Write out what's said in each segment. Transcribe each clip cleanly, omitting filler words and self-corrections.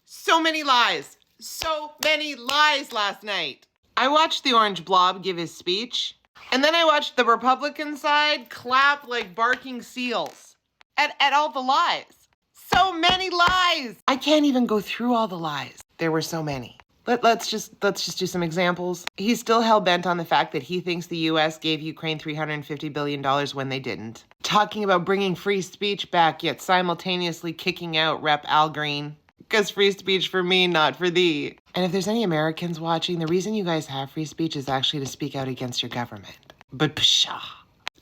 So many lies. So many lies last night. I watched the Orange Blob give his speech, and then I watched the Republican side clap like barking seals at all the lies. So many lies. I can't even go through all the lies. There were so many. Let's just do some examples. He's still hell-bent on the fact that he thinks the US gave Ukraine $350 billion when they didn't. Talking about bringing free speech back, yet simultaneously kicking out Rep. Al Green. Because free speech for me, not for thee. And if there's any Americans watching, the reason you guys have free speech is actually to speak out against your government. But pshaw.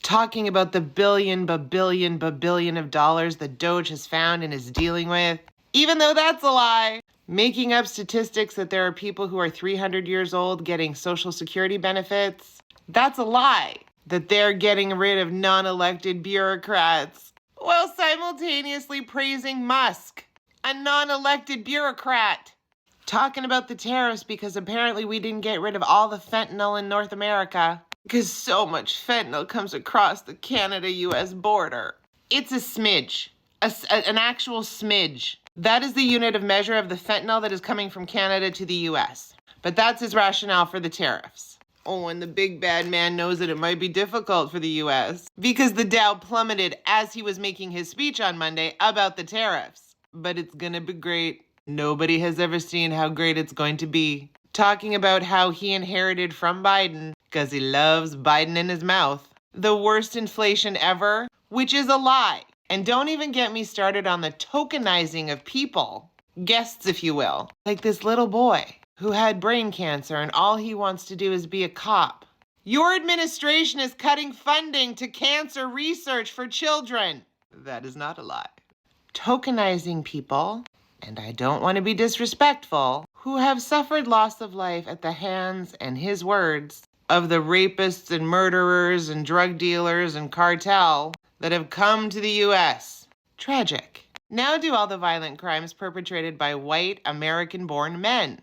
Talking about the billion of dollars that Doge has found and is dealing with, even though that's a lie. Making up statistics that there are people who are 300 years old getting Social Security benefits, that's a lie. That they're getting rid of non-elected bureaucrats, while simultaneously praising Musk, a non-elected bureaucrat. Talking about the tariffs because apparently we didn't get rid of all the fentanyl in North America, because so much fentanyl comes across the Canada-US border. It's a smidge, an actual smidge. That is the unit of measure of the fentanyl that is coming from Canada to the US. But that's his rationale for the tariffs. Oh, and the big bad man knows that it might be difficult for the US because the Dow plummeted as he was making his speech on Monday about the tariffs. But it's gonna be great. Nobody has ever seen how great it's going to be. Talking about how he inherited from Biden, because he loves Biden in his mouth, the worst inflation ever, which is a lie. And don't even get me started on the tokenizing of people, guests if you will, like this little boy who had brain cancer and all he wants to do is be a cop. Your administration is cutting funding to cancer research for children. That is not a lie. Tokenizing people, and I don't want to be disrespectful, who have suffered loss of life at the hands, and his words, of the rapists and murderers and drug dealers and cartel that have come to the US. Tragic. Now do all the violent crimes perpetrated by white American-born men.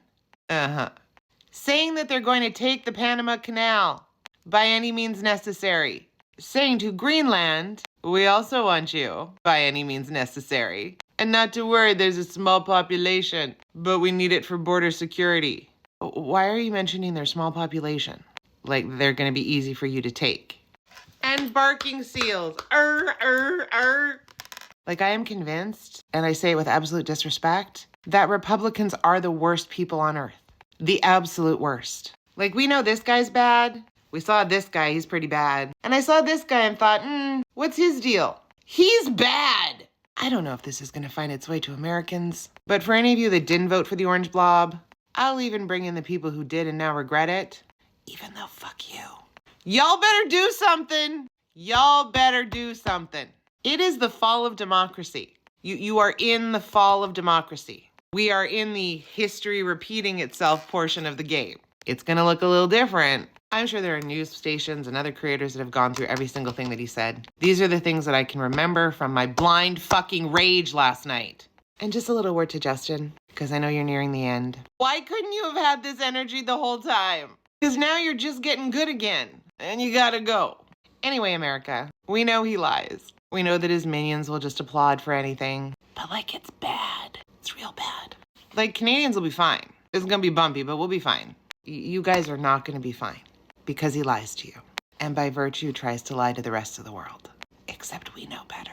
Saying that they're going to take the Panama Canal by any means necessary. Saying to Greenland, we also want you by any means necessary. And not to worry, there's a small population, but we need it for border security. Why are you mentioning their small population? Like they're going to be easy for you to take. And barking seals. Like I am convinced, and I say it with absolute disrespect, that Republicans are the worst people on earth. The absolute worst. Like we know this guy's bad. We saw this guy, he's pretty bad. And I saw this guy and thought, what's his deal? He's bad. I don't know if this is going to find its way to Americans. But for any of you that didn't vote for the Orange Blob, I'll even bring in the people who did and now regret it. Even though fuck you. Y'all better do something. Y'all better do something. It is the fall of democracy. You are in the fall of democracy. We are in the history repeating itself portion of the game. It's going to look a little different. I'm sure there are news stations and other creators that have gone through every single thing that he said. These are the things that I can remember from my blind fucking rage last night. And just a little word to Justin, because I know you're nearing the end. Why couldn't you have had this energy the whole time? Because now you're just getting good again, and you gotta go. Anyway, America, we know he lies. We know that his minions will just applaud for anything. But like, it's bad. It's real bad. Like, Canadians will be fine. It's gonna be bumpy, but we'll be fine. You guys are not gonna be fine. Because he lies to you. And by virtue tries to lie to the rest of the world. Except we know better.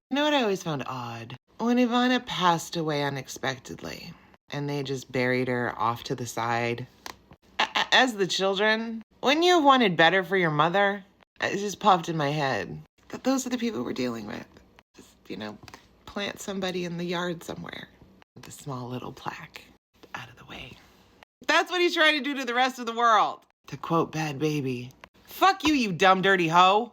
You know what I always found odd? When Ivana passed away unexpectedly, and they just buried her off to the side. As the children, wouldn't you have wanted better for your mother? It just popped in my head. That those are the people we're dealing with. Just, plant somebody in the yard somewhere. With a small little plaque. Out of the way. That's what he's trying to do to the rest of the world. To quote Bad Baby, fuck you, you dumb dirty hoe.